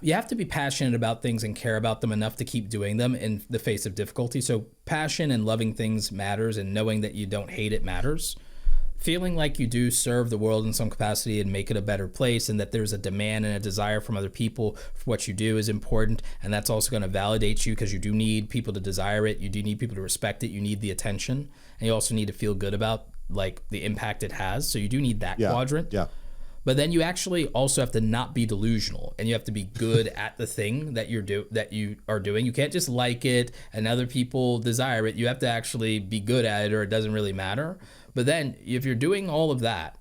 You have to be passionate about things and care about them enough to keep doing them in the face of difficulty. So passion and loving things matters, and knowing that you don't hate it matters. Feeling like you do serve the world in some capacity and make it a better place, and that there's a demand and a desire from other people for what you do is important. And that's also going to validate you, because you do need people to desire it. You do need people to respect it. You need the attention, and you also need to feel good about like the impact it has. So you do need that quadrant. Yeah. But then you actually also have to not be delusional, and you have to be good at the thing that you are doing. You can't just like it and other people desire it. You have to actually be good at it, or it doesn't really matter. But then if you're doing all of that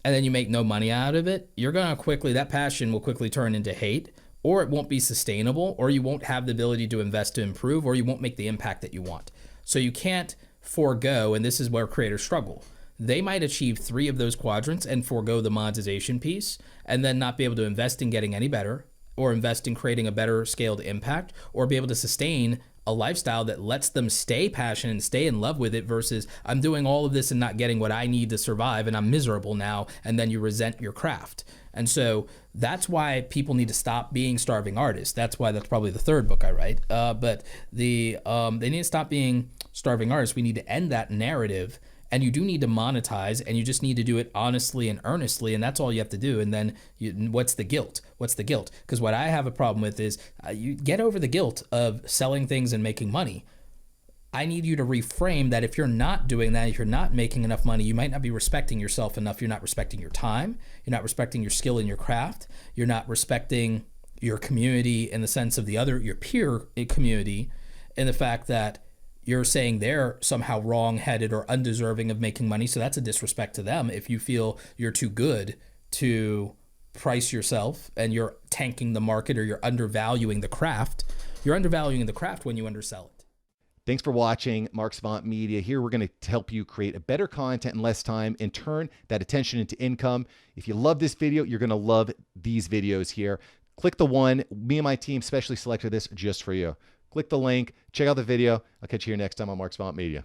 and then you make no money out of it, you're going to quickly, that passion will quickly turn into hate, or it won't be sustainable, or you won't have the ability to invest to improve, or you won't make the impact that you want. So you can't forego, and this is where creators struggle. They might achieve 3 of those quadrants and forego the monetization piece, and then not be able to invest in getting any better, or invest in creating a better scaled impact, or be able to sustain a lifestyle that lets them stay passionate and stay in love with it, versus I'm doing all of this and not getting what I need to survive, and I'm miserable now, and then you resent your craft. And so that's why people need to stop being starving artists. That's why that's probably the 3rd book I write. But they need to stop being starving artists. We need to end that narrative. And you do need to monetize, and you just need to do it honestly and earnestly, and that's all you have to do. And then what's the guilt? What's the guilt? Because what I have a problem with is you get over the guilt of selling things and making money. I need you to reframe that if you're not doing that, if you're not making enough money, you might not be respecting yourself enough. You're not respecting your time. You're not respecting your skill in your craft. You're not respecting your community in the sense of your peer community, in the fact that you're saying they're somehow wrong-headed or undeserving of making money. So that's a disrespect to them. If you feel you're too good to price yourself and you're tanking the market, or you're undervaluing the craft, you're undervaluing the craft when you undersell it. Thanks for watching Mark Savant Media. Here we're going to help you create a better content in less time and turn that attention into income. If you love this video, you're going to love these videos here. Click the one. Me and my team specially selected this just for you. Click the link, check out the video. I'll catch you here next time on Mark Savant Media.